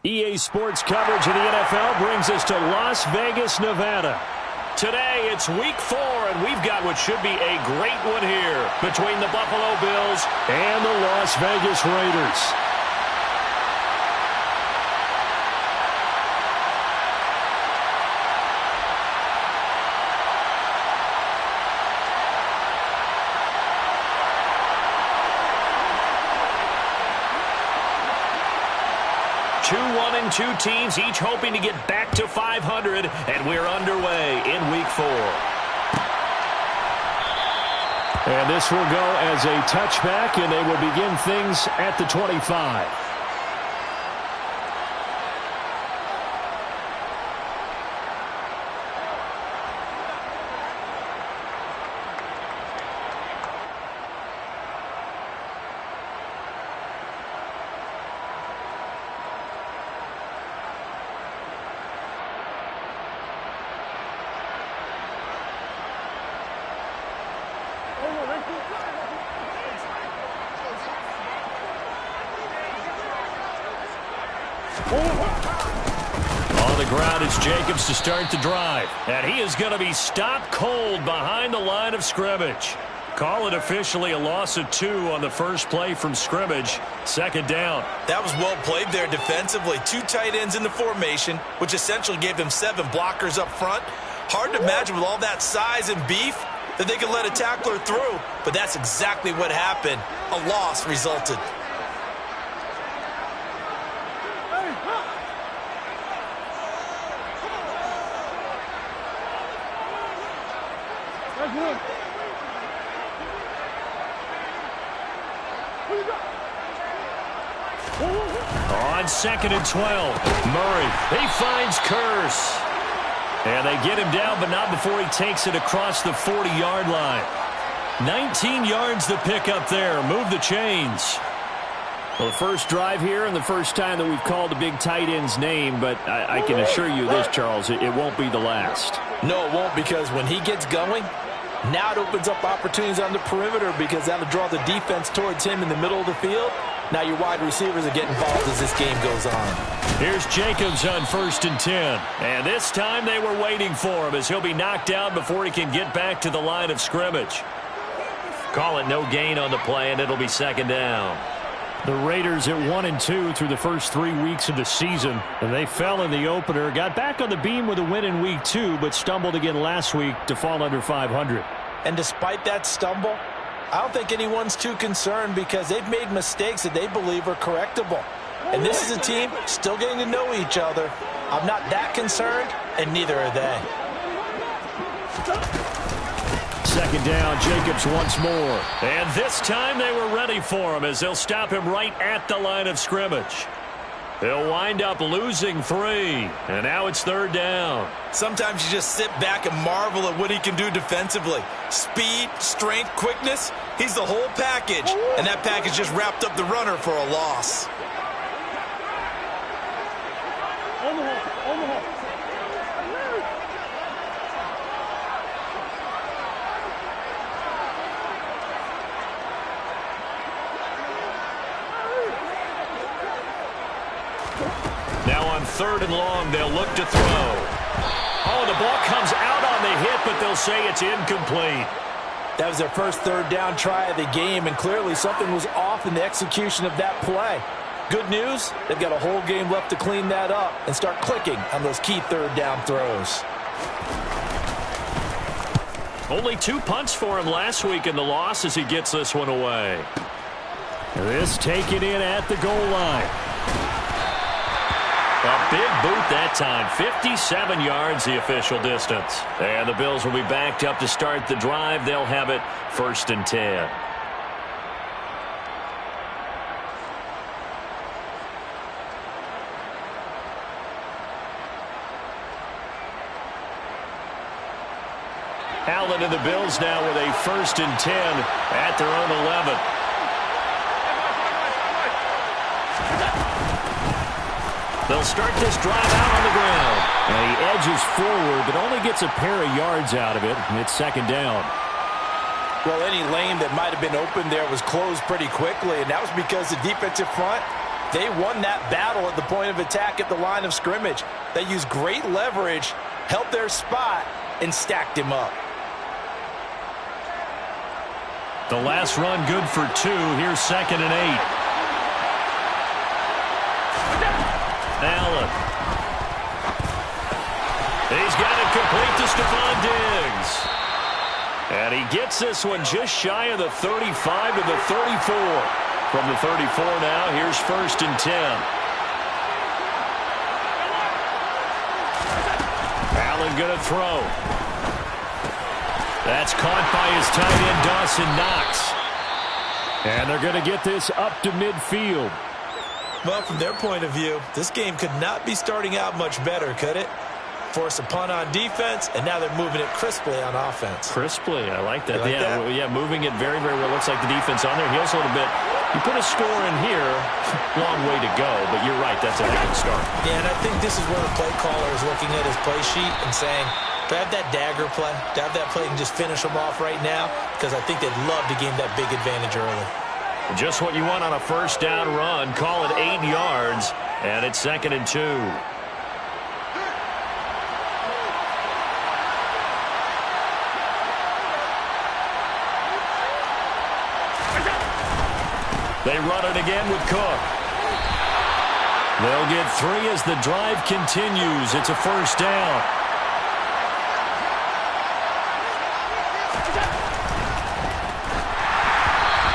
EA Sports coverage of the NFL brings us to Las Vegas, Nevada. Today, it's Week 4, and we've got what should be a great one here between the Buffalo Bills and the Las Vegas Raiders. Two 1-2 teams, each hoping to get back to 500, and we're underway in Week 4. And this will go as a touchback, and they will begin things at the 25. On the ground, it's Jacobs to start the drive. And he is going to be stopped cold behind the line of scrimmage. Call it officially a loss of 2 on the first play from scrimmage. Second down. That was well played there defensively. 2 tight ends in the formation, which essentially gave them 7 blockers up front. Hard to imagine with all that size and beef that they could let a tackler through. But that's exactly what happened. A loss resulted. On 2nd and 12, Murray, he finds Curse. And they get him down, but not before he takes it across the 40-yard line. 19 yards to pick up there. Move the chains. Well, the first drive here and the first time that we've called the big tight end's name, but I can assure you this, Charles, it won't be the last. No, it won't, because when he gets going, now it opens up opportunities on the perimeter because that'll draw the defense towards him in the middle of the field. Now your wide receivers are getting involved as this game goes on. Here's Jacobs on 1st and 10. And this time they were waiting for him as he'll be knocked down before he can get back to the line of scrimmage. Call it no gain on the play, and it'll be 2nd down. The Raiders at 1-2 through the first 3 weeks of the season. And they fell in the opener, got back on the beam with a win in Week 2, but stumbled again last week to fall under 500. And despite that stumble, I don't think anyone's too concerned because they've made mistakes that they believe are correctable. And this is a team still getting to know each other. I'm not that concerned, and neither are they. 2nd down, Jacobs once more. And this time they were ready for him as they'll stop him right at the line of scrimmage. They'll wind up losing 3, and now it's 3rd down. Sometimes you just sit back and marvel at what he can do defensively. Speed, strength, quickness, he's the whole package. And that package just wrapped up the runner for a loss. Now on 3rd and long, they'll look to throw. Oh, the ball comes out on the hit, but they'll say it's incomplete. That was their first 3rd down try of the game, and clearly something was off in the execution of that play. Good news, they've got a whole game left to clean that up and start clicking on those key 3rd down throws. Only 2 punts for him last week in the loss as he gets this one away. This taken in at the goal line. A big boot that time. 57 yards the official distance. And the Bills will be backed up to start the drive. They'll have it 1st and 10. Allen and the Bills now with a 1st and 10 at their own 11. They'll start this drive out on the ground. And he edges forward, but only gets a pair of yards out of it. And it's 2nd down. Well, any lane that might have been open there was closed pretty quickly, and that was because the defensive front They won that battle at the point of attack at the line of scrimmage. They used great leverage, held their spot, and stacked him up. The last run good for 2. Here's 2nd and 8. Allen. He's got it complete to Stephon Diggs. And he gets this one just shy of the 35 to the 34. From the 34 now, here's 1st and 10. Allen going to throw. That's caught by his tight end, Dawson Knox. And they're going to get this up to midfield. Well, from their point of view, this game could not be starting out much better, could it? Force a punt on defense, and now they're moving it crisply on offense. Crisply, I like that. Like that? Yeah, moving it very, very well. Looks like the defense on their heels a little bit. You put a score in here, long way to go, but you're right, that's a heck of a start. Yeah, and I think this is where the play caller is looking at his play sheet and saying, to have that dagger play, to have that play and just finish them off right now, because I think they'd love to gain that big advantage early. Just what you want on a 1st down run. Call it 8 yards, and it's 2nd and 2. They run it again with Cook. They'll get 3 as the drive continues. It's a 1st down.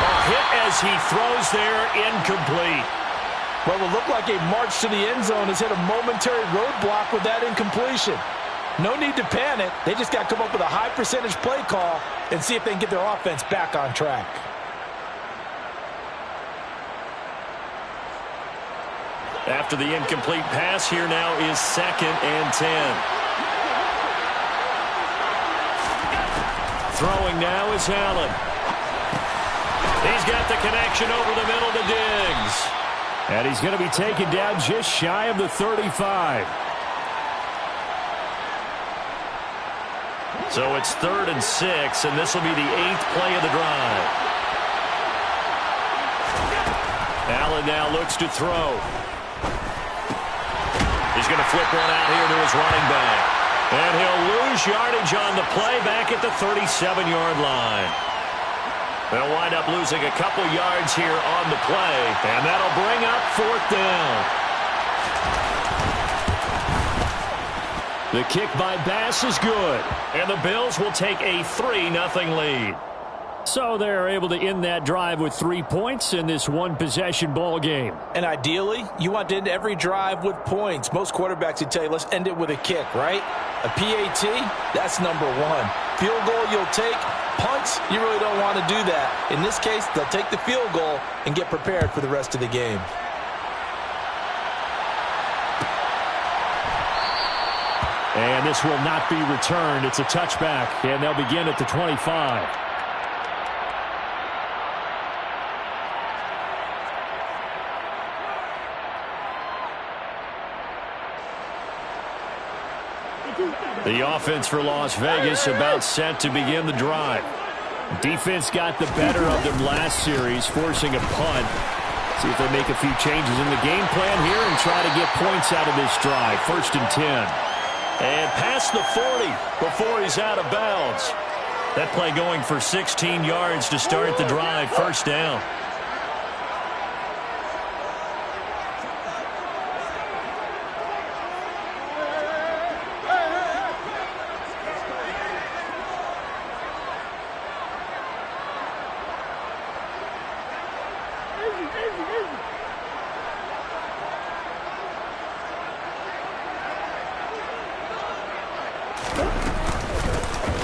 A hit as he throws there, incomplete. What will look like a march to the end zone has hit a momentary roadblock with that incompletion. No need to panic. They just got to come up with a high percentage play call and see if they can get their offense back on track. After the incomplete pass, here now is 2nd and 10. Throwing now is Allen. He's got the connection over the middle to Diggs. And he's going to be taken down just shy of the 35. So it's 3rd and 6, and this will be the 8th play of the drive. Allen now looks to throw. He's going to flip one out here to his running back. And he'll lose yardage on the play back at the 37-yard line. They'll wind up losing a couple yards here on the play, and that'll bring up 4th down. The kick by Bass is good, and the Bills will take a 3-0 lead. So they're able to end that drive with 3 points in this one-possession ball game. And ideally, you want to end every drive with points. Most quarterbacks would tell you, let's end it with a kick, right? A PAT, that's number 1. Field goal you'll take. Punts, you really don't want to do that. In this case, they'll take the field goal and get prepared for the rest of the game. And this will not be returned. It's a touchback, and they'll begin at the 25. The offense for Las Vegas about set to begin the drive. Defense got the better of them last series, forcing a punt. See if they make a few changes in the game plan here and try to get points out of this drive. 1st and 10. And past the 40 before he's out of bounds. That play going for 16 yards to start the drive. 1st down.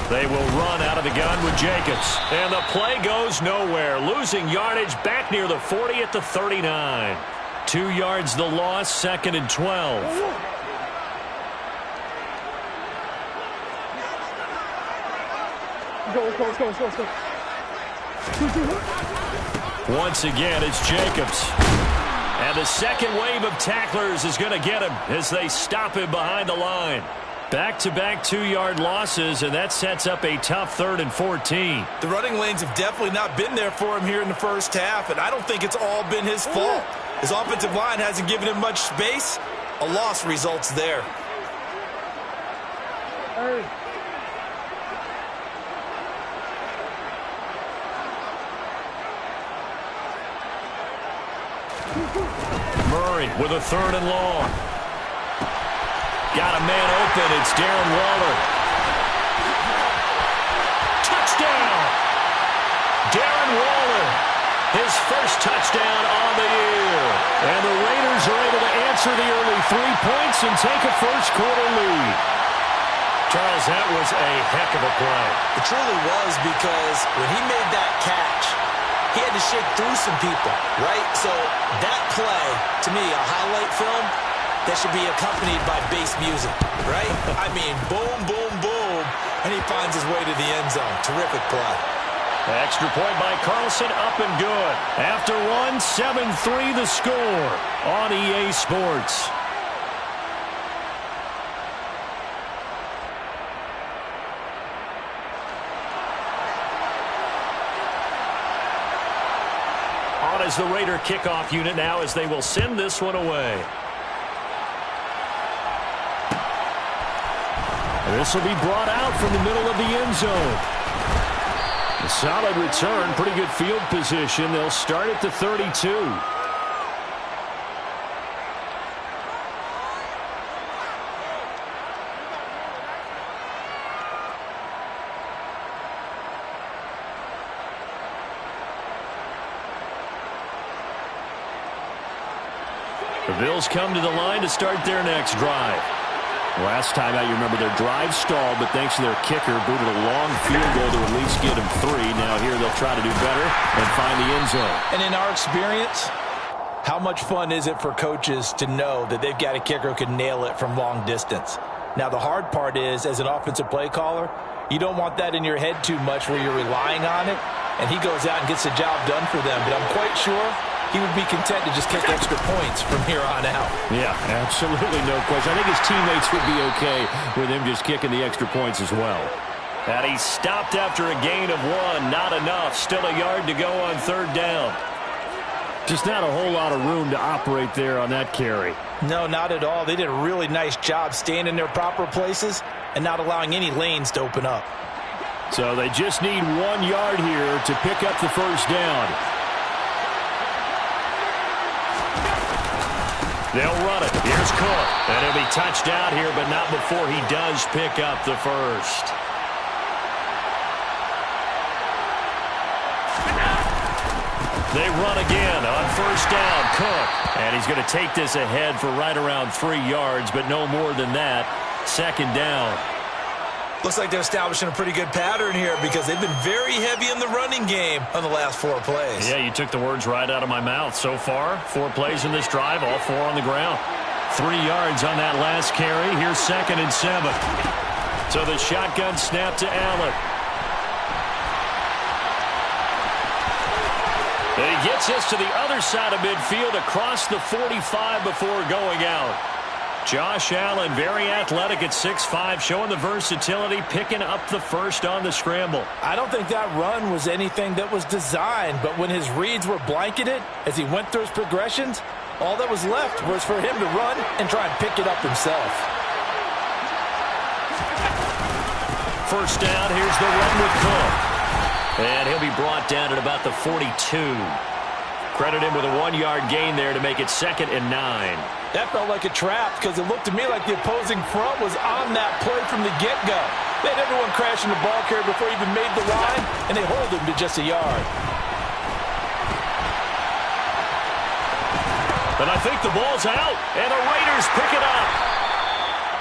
They will run out of the gun with Jacobs. And the play goes nowhere. Losing yardage back near the 40 at the 39. 2 yards the loss, 2nd and 12. Let's go. Once again, it's Jacobs. And the second wave of tacklers is going to get him as they stop him behind the line. Back-to-back 2-yard losses, and that sets up a tough 3rd and 14. The running lanes have definitely not been there for him here in the first half, and I don't think it's all been his fault. His offensive line hasn't given him much space. A loss results there. Murray with a 3rd and long. Got a man open. It's Darren Waller. Touchdown! Darren Waller, his first touchdown on the year. And the Raiders are able to answer the early 3 points and take a first-quarter lead. Charles, that was a heck of a play. It truly was, because when he made that catch, he had to shake through some people, right? So that play, to me, a highlight film that should be accompanied by bass music, right? I mean, boom, boom, boom, and he finds his way to the end zone. Terrific play. Extra point by Carlson, up and good. After one, 7-3 the score on EA Sports. On is the Raider kickoff unit now, as they will send this one away. This will be brought out from the middle of the end zone. A solid return, pretty good field position. They'll start at the 32. The Bills come to the line to start their next drive. Last time out, you remember their drive stalled, but thanks to their kicker, booted a long field goal to at least get them 3. Now here they'll try to do better and find the end zone. And in our experience, how much fun is it for coaches to know that they've got a kicker who can nail it from long distance? Now the hard part is, as an offensive play caller, you don't want that in your head too much where you're relying on it, and he goes out and gets the job done for them. But I'm quite sure he would be content to just kick extra points from here on out. Yeah, absolutely no question. I think his teammates would be okay with him just kicking the extra points as well. And he stopped after a gain of 1. Not enough. Still a yard to go on 3rd down. Just not a whole lot of room to operate there on that carry. No, not at all. They did a really nice job staying in their proper places and not allowing any lanes to open up. So they just need 1 yard here to pick up the first down. They'll run it. Here's Cook. And he'll be touched out here, but not before he does pick up the first. They run again on 1st down. Cook. And he's going to take this ahead for right around 3 yards, but no more than that. 2nd down. Looks like they're establishing a pretty good pattern here, because they've been very heavy in the running game on the last 4 plays. Yeah, you took the words right out of my mouth. So far, 4 plays in this drive, all 4 on the ground. 3 yards on that last carry. Here's 2nd and 7. So the shotgun snap to Allen. And he gets this to the other side of midfield across the 45 before going out. Josh Allen, very athletic at 6'5", showing the versatility, picking up the first on the scramble. I don't think that run was anything that was designed, but when his reads were blanketed as he went through his progressions, all that was left was for him to run and try and pick it up himself. First down, here's the run with Cook. And he'll be brought down at about the 42. Credit him with a 1-yard gain there to make it 2nd and 9. That felt like a trap, because it looked to me like the opposing front was on that play from the get-go. They had everyone crashing the ball carrier before he even made the line, and they hold him to just a yard. But I think the ball's out, and the Raiders pick it up.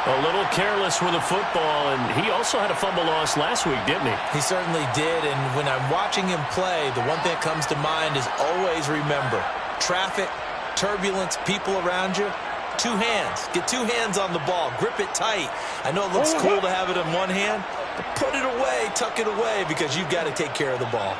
A little careless with the football, and he also had a fumble loss last week, didn't he? He certainly did, and when I'm watching him play, the one thing that comes to mind is always remember, traffic, turbulence, people around you, 2 hands. Get 2 hands on the ball. Grip it tight. I know it looks cool to have it in one hand, but put it away, tuck it away, because you've got to take care of the ball.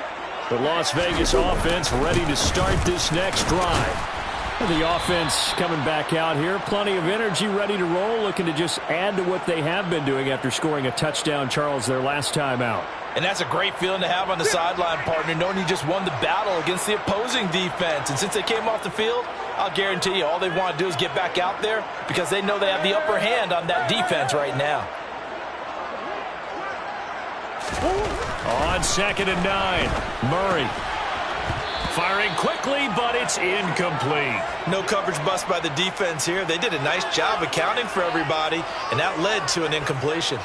The Las Vegas offense ready to start this next drive. The offense coming back out here. Plenty of energy, ready to roll, looking to just add to what they have been doing after scoring a touchdown, Charles, their last time out. And that's a great feeling to have on the sideline, partner, knowing you just won the battle against the opposing defense. And since they came off the field, I'll guarantee you all they want to do is get back out there because they know they have the upper hand on that defense right now. On 2nd and 9, Murray. Firing quickly, but it's incomplete. No coverage bust by the defense here. They did a nice job accounting for everybody, and that led to an incompletion.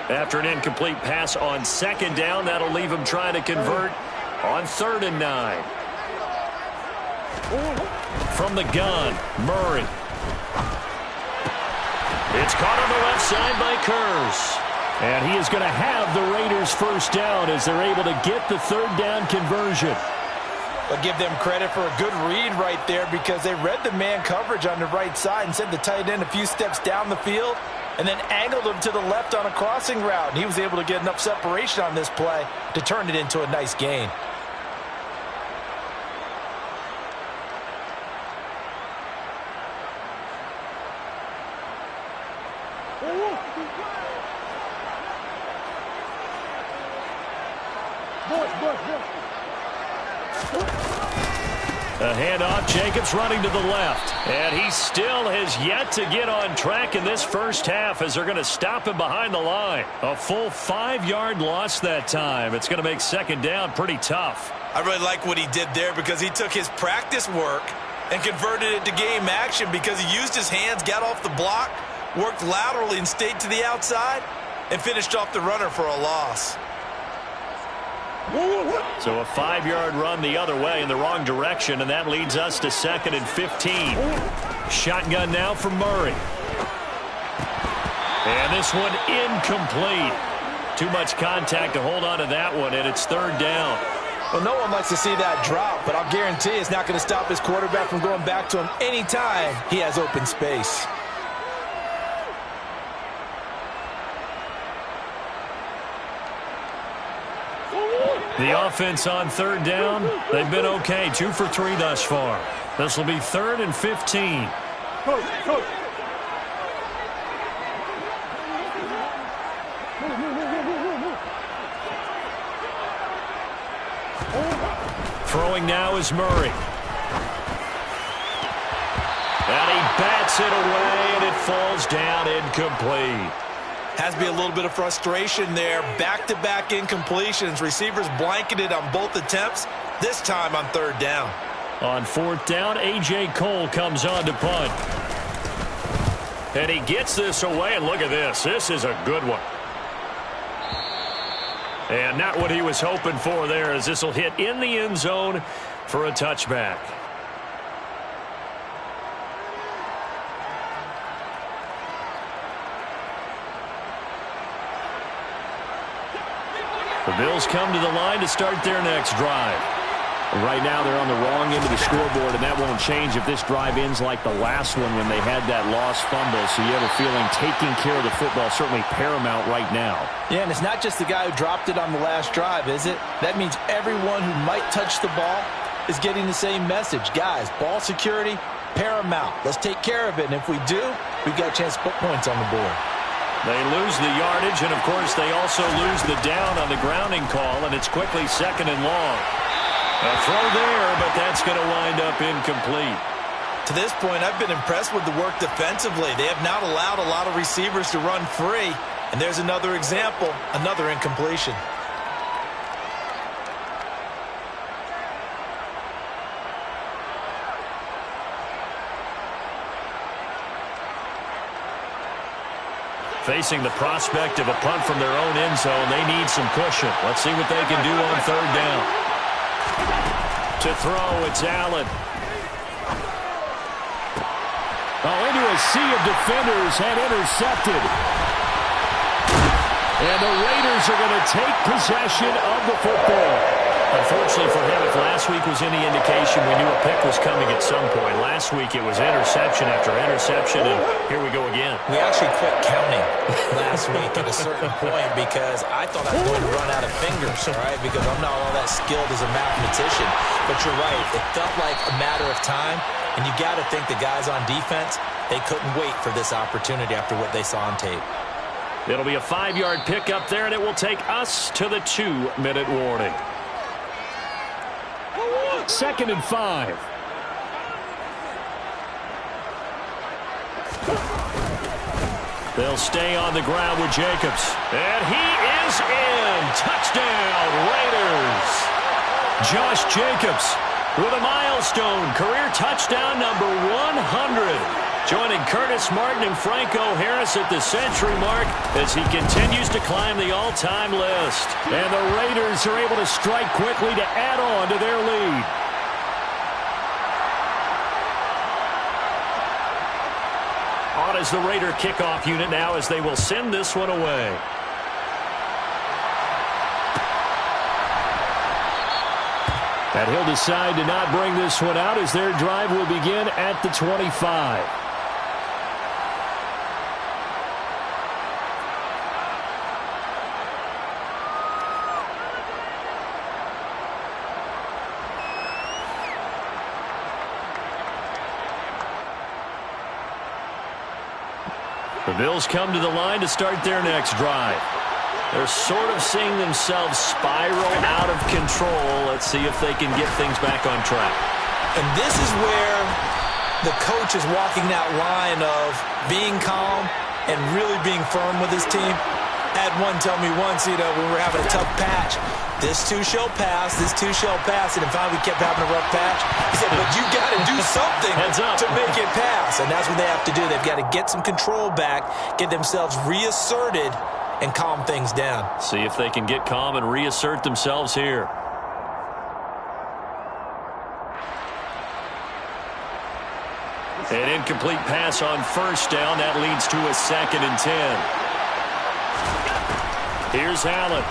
After an incomplete pass on 2nd down, that'll leave him trying to convert on 3rd and 9. From the gun, Murray. It's caught on the left side by Kurz. And he is going to have the Raiders first down as they're able to get the 3rd down conversion. I'll give them credit for a good read right there because they read the man coverage on the right side and sent the tight end a few steps down the field and then angled him to the left on a crossing route. And he was able to get enough separation on this play to turn it into a nice gain. A handoff, Jacobs running to the left. And he still has yet to get on track in this first half as they're going to stop him behind the line. A full 5-yard loss that time. It's going to make 2nd down pretty tough. I really like what he did there because he took his practice work and converted it to game action because he used his hands, got off the block, worked laterally and stayed to the outside, and finished off the runner for a loss. So a 5-yard run the other way in the wrong direction, and that leads us to 2nd and 15. Shotgun now for Murray. And this one incomplete. Too much contact to hold on to that one, and it's 3rd down. Well, no one likes to see that drop, but I'll guarantee it's not going to stop his quarterback from going back to him anytime he has open space. The offense on 3rd down, they've been okay. 2 for 3 thus far. This will be 3rd and 15. Throwing now is Murray. And he bats it away, and it falls down incomplete. Has to be a little bit of frustration there. Back-to-back incompletions. Receivers blanketed on both attempts, this time on 3rd down. On 4th down, A.J. Cole comes on to punt. And he gets this away, and look at this. This is a good one. And not what he was hoping for there, as this will hit in the end zone for a touchback. The Bills come to the line to start their next drive. Right now they're on the wrong end of the scoreboard, and that won't change if this drive ends like the last one when they had that lost fumble. So you have a feeling taking care of the football is certainly paramount right now. Yeah, and it's not just the guy who dropped it on the last drive, is it? That means everyone who might touch the ball is getting the same message. Guys, ball security, paramount. Let's take care of it, and if we do, we've got a chance to put points on the board. They lose the yardage, and, of course, they also lose the down on the grounding call, and it's quickly 2nd and long. A throw there, but that's going to wind up incomplete. To this point, I've been impressed with the work defensively. They have not allowed a lot of receivers to run free, and there's another example, another incompletion. Facing the prospect of a punt from their own end zone, they need some cushion. Let's see what they can do on 3rd down. To throw, it's Allen. Into a sea of defenders and intercepted. And the Raiders are going to take possession of the football. Unfortunately for him, if last week was any indication, we knew a pick was coming at some point. Last week it was interception after interception, and here we go again. We actually quit counting last week at a certain point because I thought I was going to run out of fingers, all right, because I'm not all that skilled as a mathematician. But you're right. It felt like a matter of time, and you got to think the guys on defense, they couldn't wait for this opportunity after what they saw on tape. It'll be a 5-yard pickup there, and it will take us to the 2-minute warning. 2nd and 5. They'll stay on the ground with Jacobs. And he is in. Touchdown, Raiders. Josh Jacobs with a milestone career touchdown number 100. Joining Curtis Martin and Franco Harris at the century mark as he continues to climb the all-time list. And the Raiders are able to strike quickly to add on to their lead. On is the Raider kickoff unit now as they will send this one away. And he'll decide to not bring this one out as their drive will begin at the 25. The Bills come to the line to start their next drive. They're sort of seeing themselves spiral out of control. Let's see if they can get things back on track. And this is where the coach is walking that line of being calm and really being firm with his team. I had one tell me once, when we were having a tough patch, this too shall pass, this too shall pass, and finally we kept having a rough patch. He said, but you got to do something to make it pass, and that's what they have to do. They've got to get some control back, get themselves reasserted, and calm things down. See if they can get calm and reassert themselves here. An incomplete pass on first down. That leads to a 2nd and 10. Here's Allen.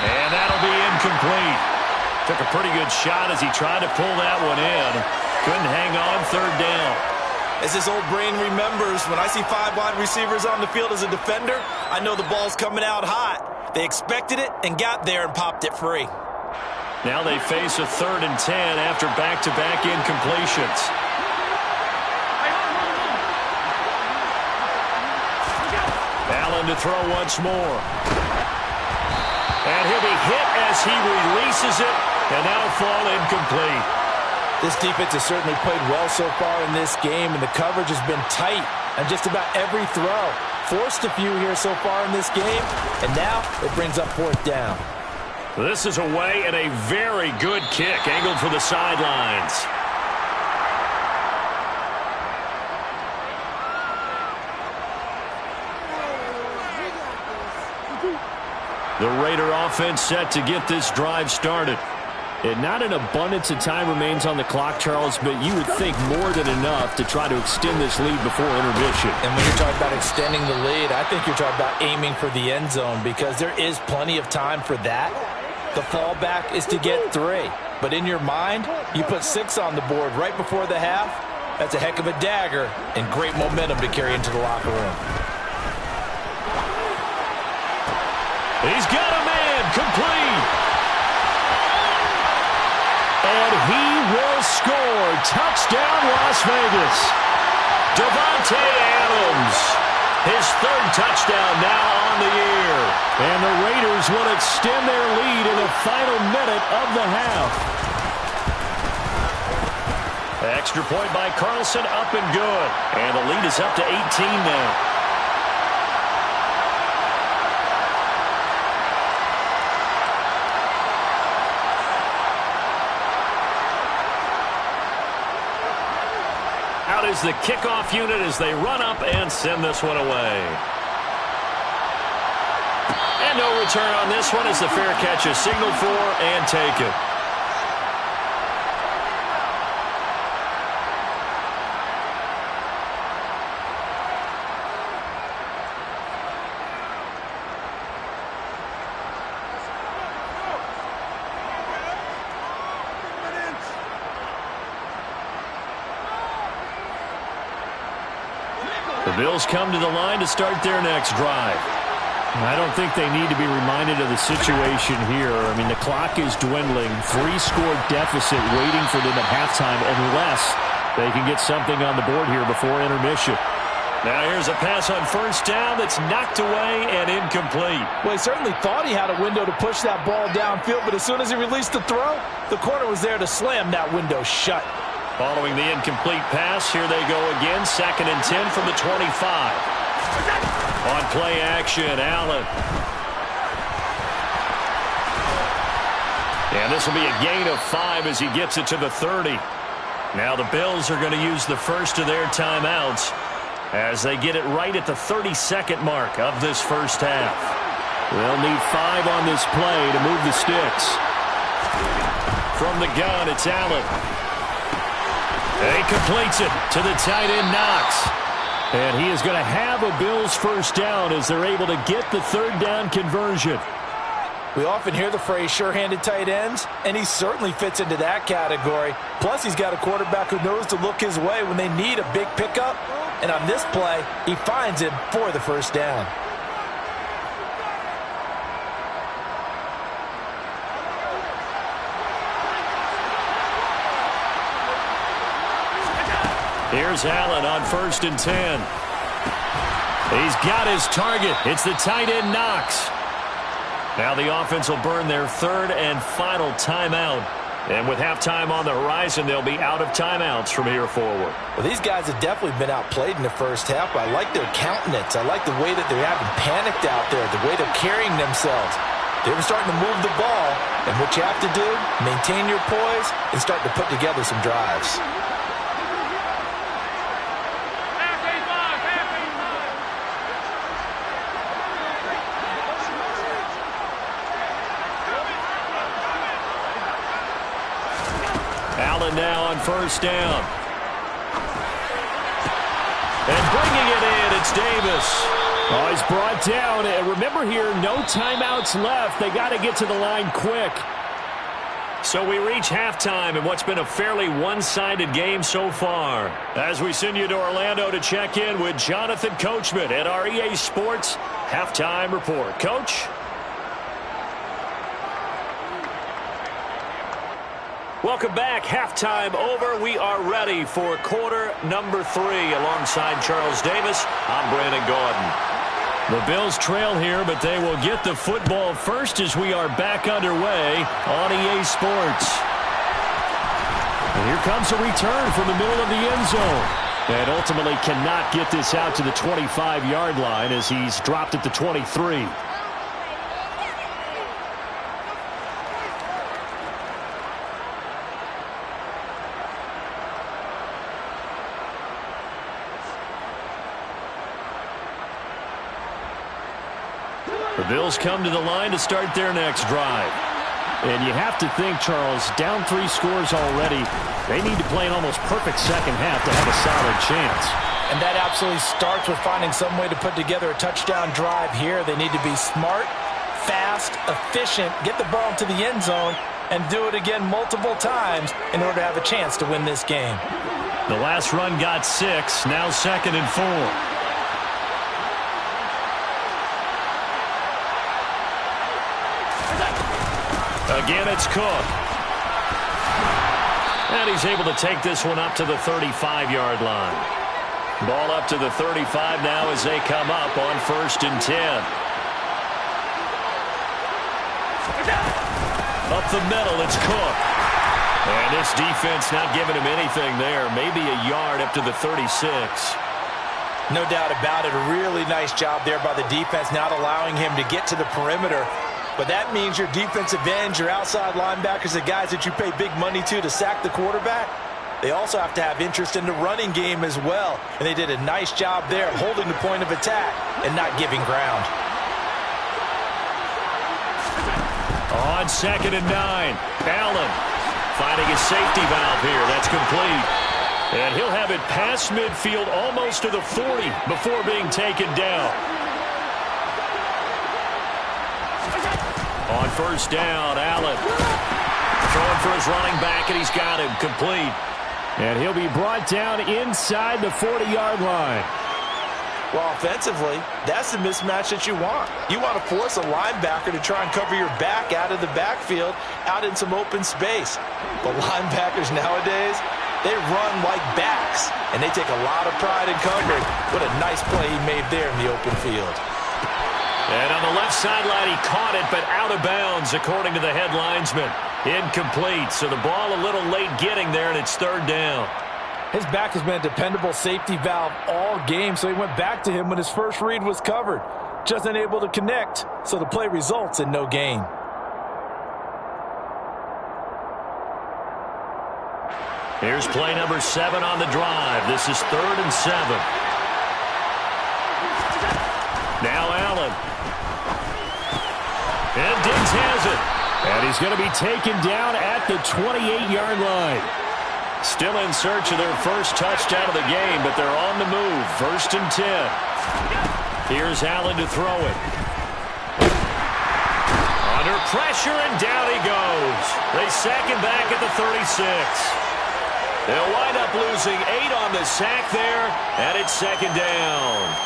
And that'll be incomplete. Took a pretty good shot as he tried to pull that one in. Couldn't hang on 3rd down. As his old brain remembers, when I see 5 wide receivers on the field as a defender, I know the ball's coming out hot. They expected it and got there and popped it free. Now they face a 3rd and 10 after back-to-back incompletions. Allen to throw once more. And he'll be hit as he releases it, and that'll fall incomplete. This defense has certainly played well so far in this game, and the coverage has been tight on just about every throw. Forced a few here so far in this game, and now it brings up 4th down. This is away and a very good kick, angled for the sidelines. The Raider offense set to get this drive started. And not an abundance of time remains on the clock, Charles, but you would think more than enough to try to extend this lead before intermission. And when you're talking about extending the lead, I think you're talking about aiming for the end zone because there is plenty of time for that. The fallback is to get 3. But in your mind, you put 6 on the board right before the half. That's a heck of a dagger and great momentum to carry into the locker room. He's got a man complete. And he will score. Touchdown, Las Vegas. Davante Adams. His 3rd touchdown now on the year. And the Raiders will extend their lead in the final minute of the half. Extra point by Carlson, up and good. And the lead is up to 18 now. Out is the kickoff unit as they run up and send this one away. And no return on this one as the fair catch is signaled for and taken. The Bills come to the line to start their next drive. I don't think they need to be reminded of the situation here. I mean, the clock is dwindling. 3-score deficit waiting for them at halftime unless they can get something on the board here before intermission. Now here's a pass on first down that's knocked away and incomplete. Well, he certainly thought he had a window to push that ball downfield, but as soon as he released the throw, the corner was there to slam that window shut. Following the incomplete pass, here they go again, 2nd and 10 from the 25. On play action, Allen. And this will be a gain of 5 as he gets it to the 30. Now the Bills are going to use the first of their timeouts as they get it right at the 32nd mark of this first half. They'll need 5 on this play to move the sticks. From the gun, it's Allen. And he completes it to the tight end, Knox. And he is going to have a Bills first down as they're able to get the 3rd down conversion. We often hear the phrase sure-handed tight ends, and he certainly fits into that category. Plus, he's got a quarterback who knows to look his way when they need a big pickup. And on this play, he finds him for the first down. Here's Allen on 1st and 10. He's got his target. It's the tight end, Knox. Now the offense will burn their 3rd and final timeout. And with halftime on the horizon, they'll be out of timeouts from here forward. Well, these guys have definitely been outplayed in the first half, but I like their countenance. I like the way that they're having panicked out there, the way they're carrying themselves. They're starting to move the ball, and what you have to do, maintain your poise and start to put together some drives. Allen now on 1st down. And bringing it in, it's Davis. Oh, he's brought down. And remember here, no timeouts left. They got to get to the line quick. So we reach halftime in what's been a fairly one-sided game so far. As we send you to Orlando to check in with Jonathan Coachman at our EA Sports Halftime Report. Coach? Welcome back. Halftime over. We are ready for quarter number 3. Alongside Charles Davis, I'm Brandon Gaudin. The Bills trail here, but they will get the football first as we are back underway on EA Sports. And here comes a return from the middle of the end zone. And ultimately cannot get this out to the 25-yard line as he's dropped at the 23. The Bills come to the line to start their next drive. And you have to think, Charles, down 3 scores already. They need to play an almost perfect second half to have a solid chance. And that absolutely starts with finding some way to put together a touchdown drive here. They need to be smart, fast, efficient, get the ball to the end zone, and do it again multiple times in order to have a chance to win this game. The last run got 6, now 2nd and 4. Again, it's Cook. And he's able to take this one up to the 35-yard line. Ball up to the 35 now as they come up on 1st and 10. Up the middle, it's Cook. And this defense not giving him anything there. Maybe a yard up to the 36. No doubt about it. A really nice job there by the defense, not allowing him to get to the perimeter. But that means your defensive ends, your outside linebackers, the guys that you pay big money to sack the quarterback, they also have to have interest in the running game as well. And they did a nice job there of holding the point of attack and not giving ground. On 2nd and 9, Allen finding his safety valve here. That's complete. And he'll have it past midfield almost to the 40 before being taken down. On 1st down, Allen throwing for his running back, and he's got him complete. And he'll be brought down inside the 40-yard line. Well, offensively, that's the mismatch that you want. You want to force a linebacker to try and cover your back out of the backfield, out in some open space. But linebackers nowadays, they run like backs, and they take a lot of pride in covering. What a nice play he made there in the open field. And on the left sideline, he caught it, but out of bounds, according to the head linesman. Incomplete, so the ball a little late getting there, and it's third down. His back has been a dependable safety valve all game, so he went back to him when his first read was covered. Just unable to connect, so the play results in no gain. Here's play number 7 on the drive. This is 3rd and 7. Now Allen. And Diggs has it. And he's going to be taken down at the 28-yard line. Still in search of their first touchdown of the game, but they're on the move. 1st and 10. Here's Allen to throw it. Under pressure, and down he goes. They sack him back at the 36. They'll wind up losing 8 on the sack there, and it's 2nd down.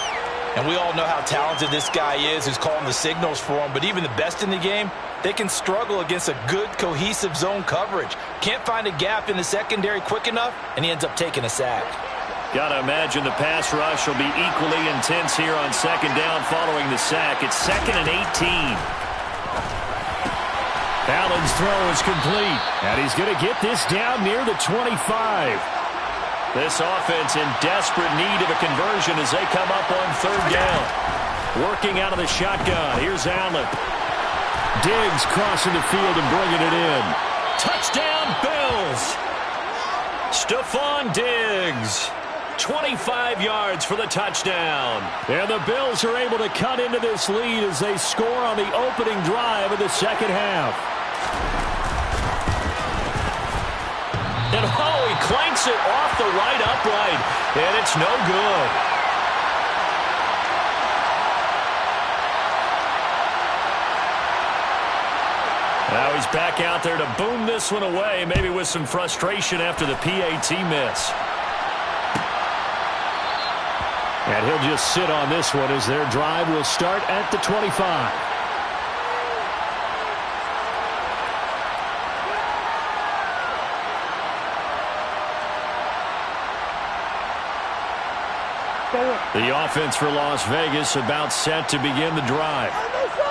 And we all know how talented this guy is who's calling the signals for him, but even the best in the game, they can struggle against a good, cohesive zone coverage. Can't find a gap in the secondary quick enough, and he ends up taking a sack. Got to imagine the pass rush will be equally intense here on 2nd down following the sack. It's 2nd and 18. Allen's throw is complete, and he's going to get this down near the 25. This offense in desperate need of a conversion as they come up on 3rd down. Working out of the shotgun. Here's Allen. Diggs crossing the field and bringing it in. Touchdown, Bills. Stephon Diggs. 25 yards for the touchdown. And the Bills are able to cut into this lead as they score on the opening drive of the second half. And he clanks it off the right upright, and it's no good. Now he's back out there to boom this one away, maybe with some frustration after the PAT miss. And he'll just sit on this one as their drive will start at the 25. The offense for Las Vegas about set to begin the drive.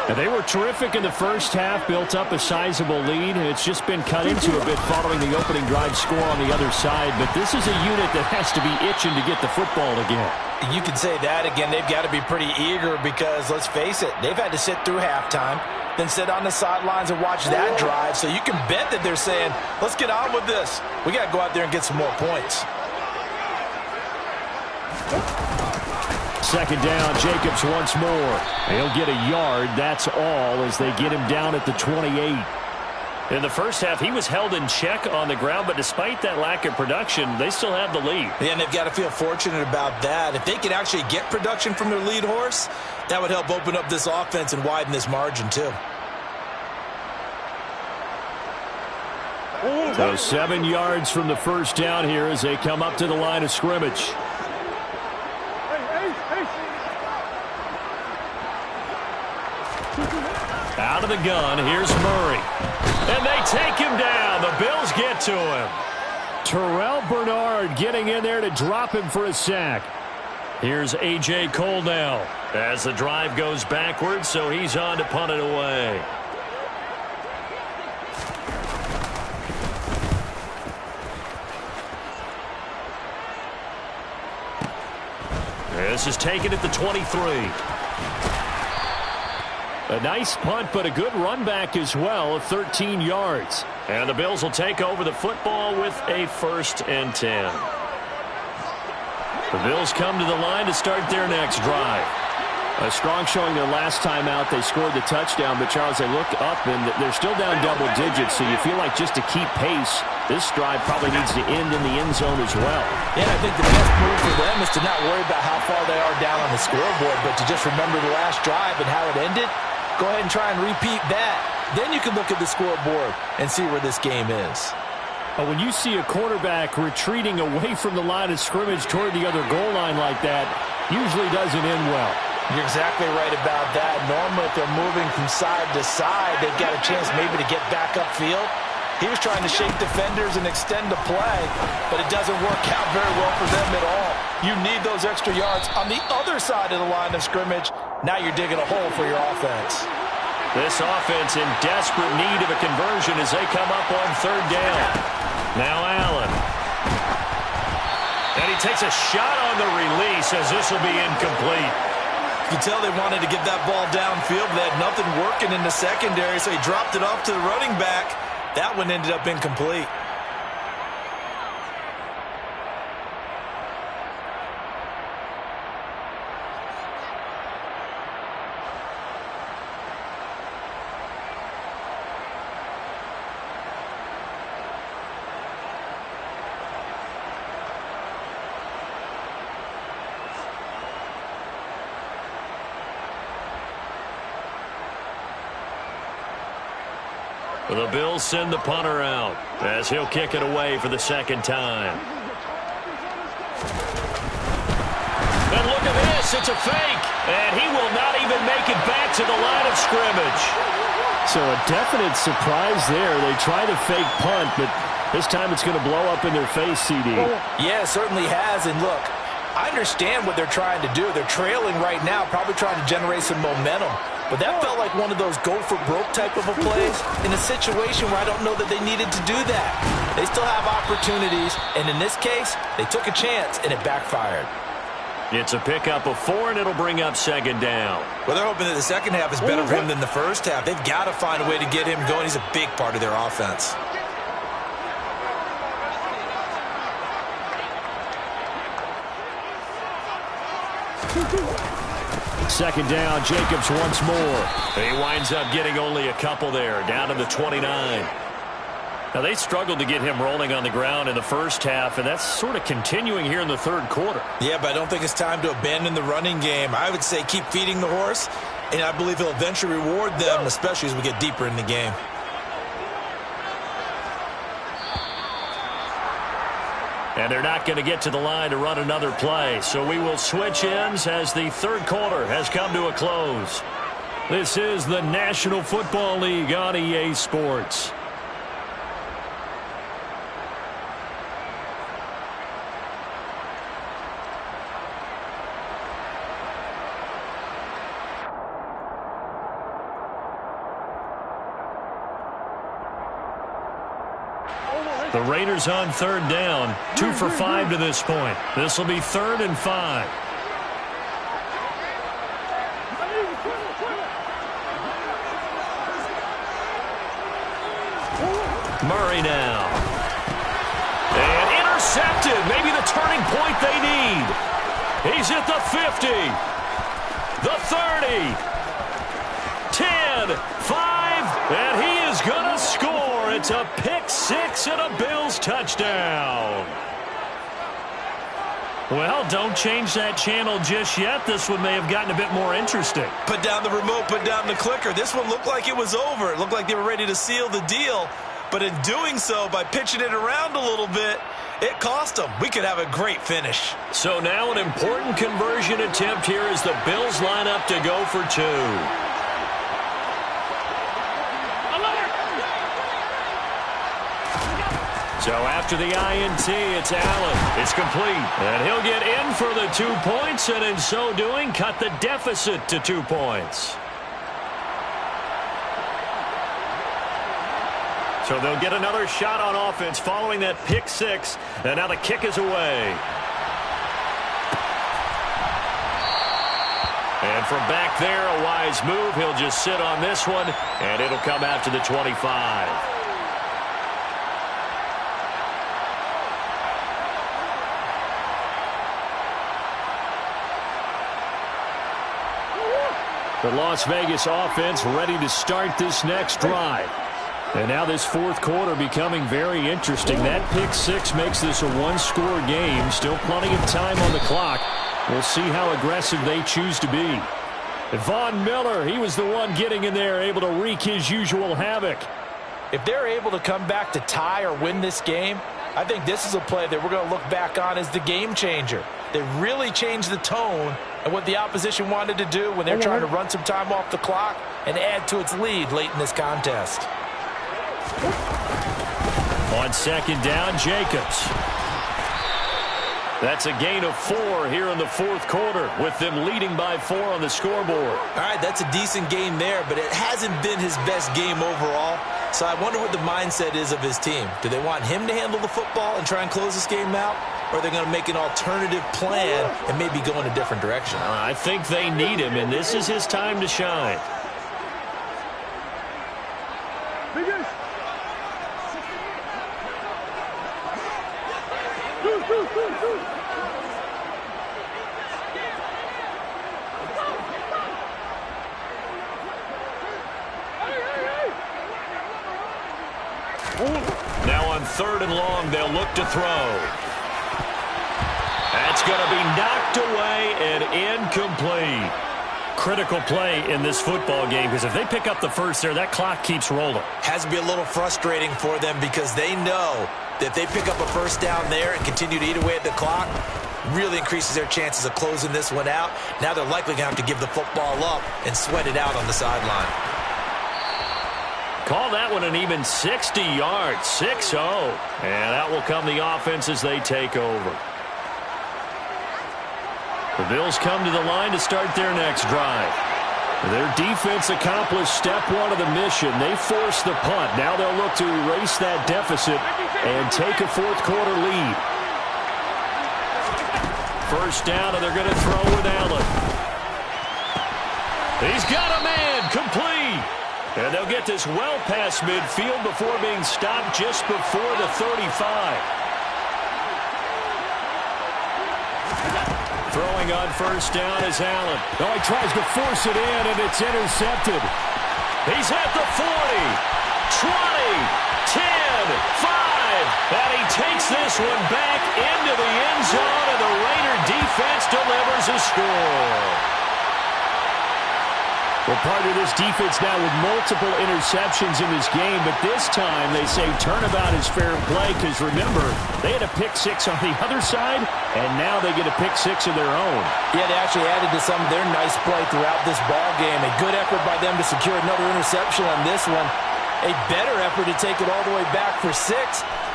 And they were terrific in the first half, built up a sizable lead, and it's just been cut into a bit following the opening drive score on the other side. But this is a unit that has to be itching to get the football again. You can say that again. They've got to be pretty eager because, let's face it, they've had to sit through halftime, then sit on the sidelines and watch that drive. So you can bet that they're saying, let's get on with this. We got to go out there and get some more points. 2nd down, Jacobs once more. He'll get a yard, that's all, as they get him down at the 28. In the first half, he was held in check on the ground, but despite that lack of production, they still have the lead. Yeah, and they've got to feel fortunate about that. If they could actually get production from their lead horse, that would help open up this offense and widen this margin, too. So 7 yards from the first down here as they come up to the line of scrimmage. Out of the gun, here's Murray. And they take him down. The Bills get to him. Terrell Bernard getting in there to drop him for a sack. Here's A.J. Cole now as the drive goes backwards, so he's on to punt it away. This is taken at the 23. A nice punt, but a good run back as well of 13 yards. And the Bills will take over the football with a 1st and 10. The Bills come to the line to start their next drive. A strong showing their last time out. They scored the touchdown, but Charles, they look up and they're still down double digits, so you feel like just to keep pace, this drive probably needs to end in the end zone as well. Yeah, I think the best move for them is to not worry about how far they are down on the scoreboard, but to just remember the last drive and how it ended. Go ahead and try and repeat that. Then you can look at the scoreboard and see where this game is. But when you see a quarterback retreating away from the line of scrimmage toward the other goal line like that, usually doesn't end well. You're exactly right about that. Normally, if they're moving from side to side, they've got a chance maybe to get back upfield. He was trying to shake defenders and extend the play, but it doesn't work out very well for them at all. You need those extra yards on the other side of the line of scrimmage. Now you're digging a hole for your offense. This offense in desperate need of a conversion as they come up on third down. Now Allen. And he takes a shot on the release as this will be incomplete. You can tell they wanted to get that ball downfield, but they had nothing working in the secondary, so he dropped it off to the running back. That one ended up incomplete. The Bills send the punter out as he'll kick it away for the second time. And look at this. It's a fake. And he will not even make it back to the line of scrimmage. So a definite surprise there. They try to fake punt, but this time it's going to blow up in their face, CD. Yeah, it certainly has. And look, I understand what they're trying to do. They're trailing right now, probably trying to generate some momentum. But that felt like one of those go-for-broke type of a plays in a situation where I don't know that they needed to do that. They still have opportunities, and in this case, they took a chance, and it backfired. It's a pickup of 4, and it'll bring up second down. Well, they're hoping that the second half is better for him than the first half. They've got to find a way to get him going. He's a big part of their offense. Second down, Jacobs once more. He winds up getting only a couple there, down to the 29. Now, they struggled to get him rolling on the ground in the first half, and that's sort of continuing here in the third quarter. Yeah, but I don't think it's time to abandon the running game. I would say keep feeding the horse, and I believe he'll eventually reward them, especially as we get deeper in the game. And they're not going to get to the line to run another play. So we will switch ends as the third quarter has come to a close. This is the National Football League on EA Sports. The Raiders on third down, 2 for 5 to this point. This will be 3rd and 5. Murray now. And intercepted. Maybe the turning point they need. He's at the 50. The 30. 10, 5, and he is going to score. It's a pick 6 and a Bills touchdown. Well, don't change that channel just yet. This one may have gotten a bit more interesting. Put down the remote, put down the clicker. This one looked like it was over. It looked like they were ready to seal the deal. But in doing so, by pitching it around a little bit, it cost them. We could have a great finish. So now an important conversion attempt here as the Bills line up to go for 2. So after the INT, it's Allen. It's complete. And he'll get in for the 2 points, and in so doing, cut the deficit to 2 points. So they'll get another shot on offense following that pick 6. And now the kick is away. And from back there, a wise move. He'll just sit on this one, and it'll come out to the 25. The Las Vegas offense ready to start this next drive. And now this fourth quarter becoming very interesting. That pick 6 makes this a one-score game. Still plenty of time on the clock. We'll see how aggressive they choose to be. Von Miller, he was the one getting in there, able to wreak his usual havoc. If they're able to come back to tie or win this game, I think this is a play that we're going to look back on as the game changer. They really changed the tone and what the opposition wanted to do when they're trying to run some time off the clock and add to its lead late in this contest. On second down, Jacobs. That's a gain of 4 here in the fourth quarter, with them leading by 4 on the scoreboard. All right, that's a decent game there, but it hasn't been his best game overall. So I wonder what the mindset is of his team. Do they want him to handle the football and try and close this game out? Or are they going to make an alternative plan and maybe go in a different direction? I think they need him, and this is his time to shine. Now on 3rd and long, they'll look to throw. That's going to be knocked away and incomplete. Critical play in this football game, because if they pick up the first there, that clock keeps rolling. Has to be a little frustrating for them because they know that if they pick up a first down there and continue to eat away at the clock, really increases their chances of closing this one out. Now they're likely going to have to give the football up and sweat it out on the sideline. Call that one an even 60 yards, 6-0. And that will come the offense as they take over. The Bills come to the line to start their next drive. Their defense accomplished step 1 of the mission. They forced the punt. Now they'll look to erase that deficit and take a fourth quarter lead. First down, and they're going to throw with Allen. He's got a man, complete. And they'll get this well past midfield before being stopped just before the 35. Throwing on first down is Allen. Oh, he tries to force it in, and it's intercepted. He's at the 40, 20, 10, 5. And he takes this one back into the end zone, and the Raider defense delivers a score. Well, part of this defense now with multiple interceptions in this game, but this time they say turnabout is fair play because, remember, they had a pick 6 on the other side, and now they get a pick 6 of their own. Yeah, they actually added to some of their nice play throughout this ball game. A good effort by them to secure another interception on this one. A better effort to take it all the way back for 6.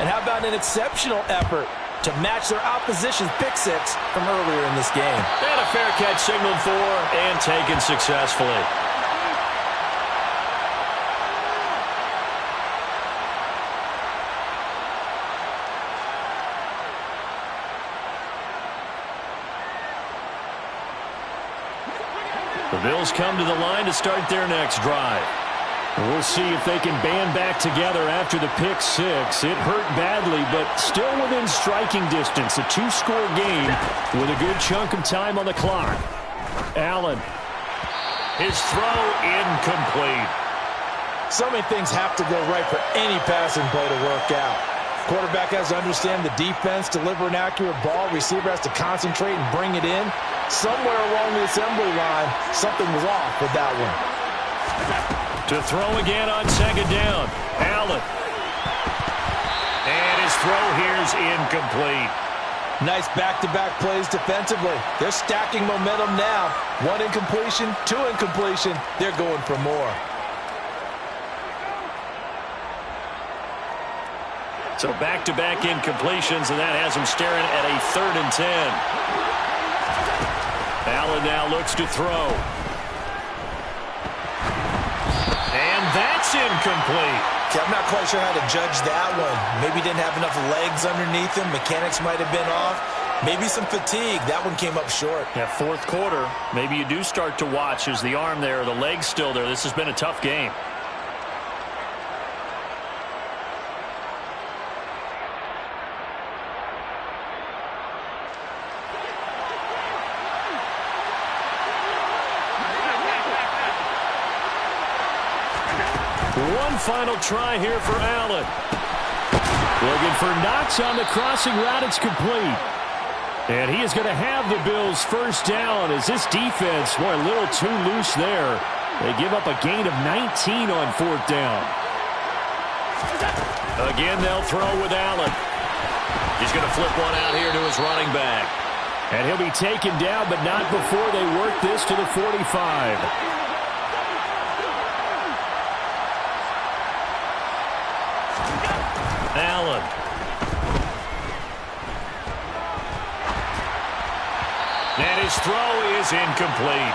And how about an exceptional effort to match their opposition's pick 6 from earlier in this game? And a fair catch signaled for and taken successfully. The Bills come to the line to start their next drive. We'll see if they can band back together after the pick 6. It hurt badly, but still within striking distance. A 2-score game with a good chunk of time on the clock. Allen. His throw incomplete. So many things have to go right for any passing play to work out. Quarterback has to understand the defense, deliver an accurate ball. Receiver has to concentrate and bring it in. Somewhere along the assembly line, something was off with that one. To throw again on second down. Allen. And his throw here's incomplete. Nice back-to-back plays defensively. They're stacking momentum now. 1 incompletion, 2 incompletion. They're going for more. So back-to-back incompletions, and that has him staring at a 3rd and 10. Allen now looks to throw. And that's incomplete. Okay, I'm not quite sure how to judge that one. Maybe didn't have enough legs underneath him. Mechanics might have been off. Maybe some fatigue. That one came up short. Yeah, fourth quarter, maybe you do start to watch as the arm there, the leg's still there. This has been a tough game. One final try here for Allen. Looking for Knox on the crossing route. It's complete. And he is going to have the Bills first down as this defense, boy, a little too loose there. They give up a gain of 19 on 4th down. Again, they'll throw with Allen. He's going to flip one out here to his running back. And he'll be taken down, but not before they work this to the 45. Allen. And his throw is incomplete.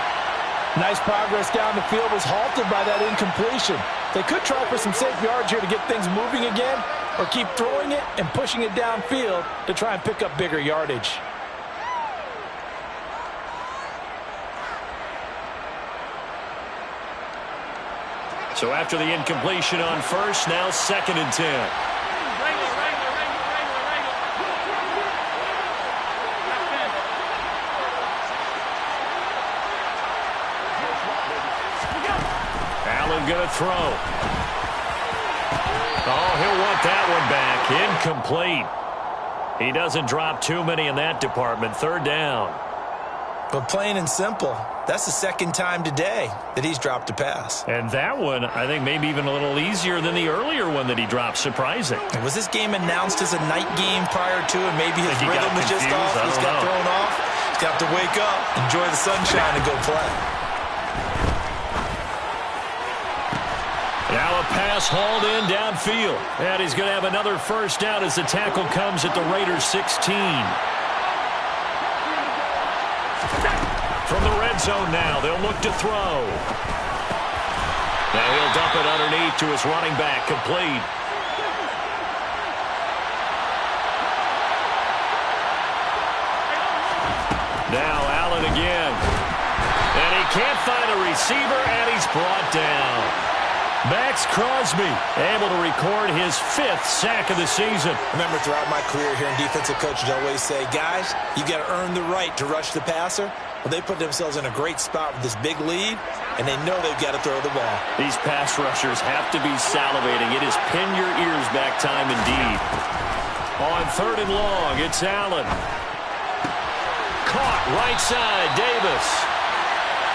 Nice progress down the field was halted by that incompletion. They could try for some safe yards here to get things moving again, or keep throwing it and pushing it downfield to try and pick up bigger yardage. So after the incompletion on first, now 2nd and 10. Allen going to throw. Oh, he'll want that one back. Incomplete. He doesn't drop too many in that department. 3rd down. But plain and simple, that's the 2nd time today that he's dropped a pass. And that one, I think, maybe even a little easier than the earlier one that he dropped. Surprising. Was this game announced as a night game prior to, and maybe his rhythm was just off? He just got thrown off. He's got to wake up, enjoy the sunshine, and go play. Now a pass hauled in downfield. And he's going to have another 1st down as the tackle comes at the Raiders' 16. From the red zone now, they'll look to throw. Now he'll dump it underneath to his running back, complete. Now Allen again. And he can't find a receiver, and he's brought down. Max Crosby able to record his 5th sack of the season. Remember, throughout my career here in defensive coaches, I always say, guys, you got to earn the right to rush the passer. Well, they put themselves in a great spot with this big lead, and they know they've got to throw the ball. These pass rushers have to be salivating. It is pin your ears back time indeed. On 3rd and long, it's Allen. Caught right side, Davis.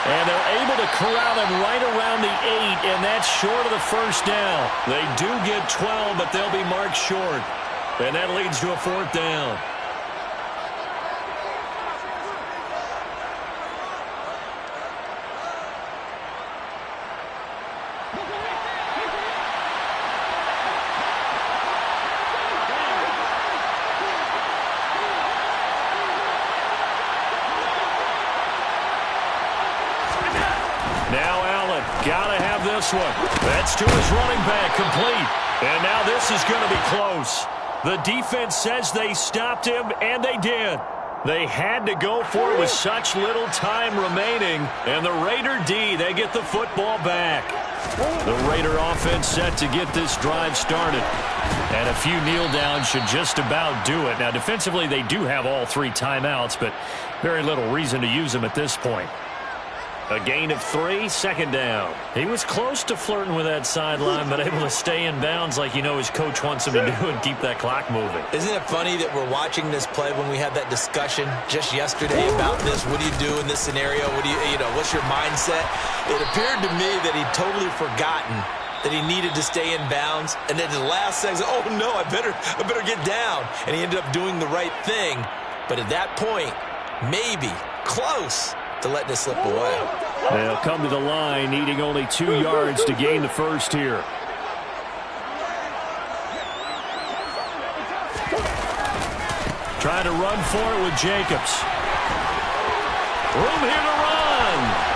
And they're able to corral him right around the 8, and that's short of the 1st down. They do get 12, but they'll be marked short. And that leads to a 4th down. Gotta have this one. That's to his running back, complete. And now this is going to be close. The defense says they stopped him, and they did. They had to go for it with such little time remaining. And the Raider D, they get the football back. The Raider offense set to get this drive started. And a few kneel downs should just about do it. Now, defensively, they do have all 3 timeouts, but very little reason to use them at this point. A gain of 3, 2nd down. He was close to flirting with that sideline, but able to stay in bounds like you know his coach wants him to do and keep that clock moving. Isn't it funny that we're watching this play when we had that discussion just yesterday about this? What do you do in this scenario? What do you know, what's your mindset? It appeared to me that he'd totally forgotten that he needed to stay in bounds, and then the last second, oh no, I better get down. And he ended up doing the right thing. But at that point, maybe close to letting it slip away. They'll come to the line, needing only 2 yards to gain the 1st here. Trying to run for it with Jacobs. Room here to run.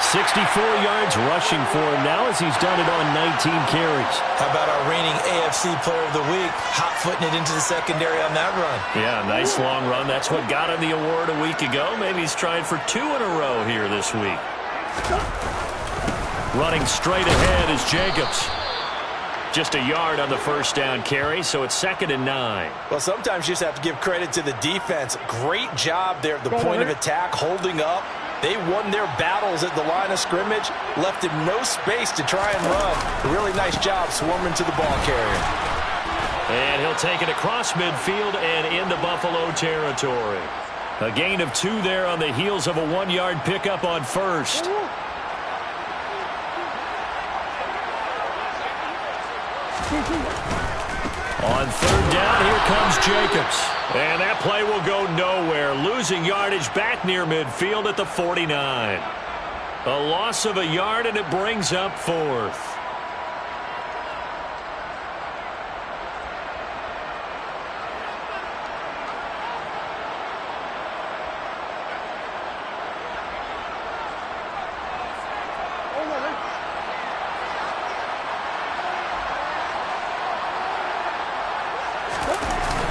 64 yards rushing for him now as he's done it on 19 carries. How about our reigning AFC Player of the Week, hot-footing it into the secondary on that run? Yeah, nice long run. That's what got him the award a week ago. Maybe he's trying for 2 in a row here this week. Running straight ahead is Jacobs. Just a yard on the 1st down carry, so it's 2nd and 9. Well, sometimes you just have to give credit to the defense. Great job there at the point of attack, holding up. They won their battles at the line of scrimmage, left him no space to try and run. A really nice job swarming to the ball carrier. And he'll take it across midfield and into Buffalo territory. A gain of 2 there on the heels of a 1-yard pickup on 1st. On third down, here comes Jacobs. And that play will go nowhere, losing yardage back near midfield at the 49. A loss of a yard, and it brings up fourth.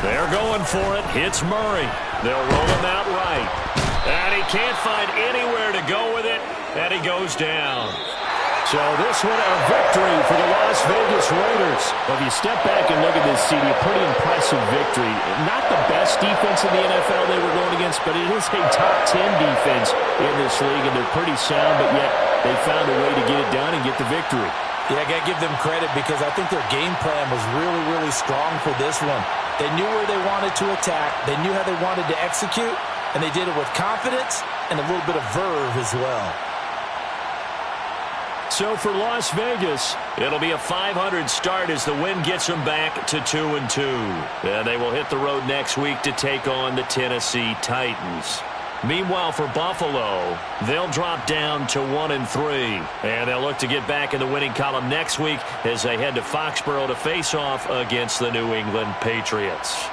They're going for it. Hits Murray. They'll roll him out right. And he can't find anywhere to go with it, and he goes down. So this one a victory for the Las Vegas Raiders. Well, if you step back and look at this, CD, a pretty impressive victory. Not the best defense in the NFL they were going against, but it is a top 10 defense in this league, and they're pretty sound, but yet they found a way to get it done and get the victory. Yeah, I got to give them credit because I think their game plan was really, really strong for this one. They knew where they wanted to attack. They knew how they wanted to execute, and they did it with confidence and a little bit of verve as well. So for Las Vegas, it'll be a 500 start as the win gets them back to 2-2. And they will hit the road next week to take on the Tennessee Titans. Meanwhile, for Buffalo, they'll drop down to 1-3. And they'll look to get back in the winning column next week as they head to Foxborough to face off against the New England Patriots.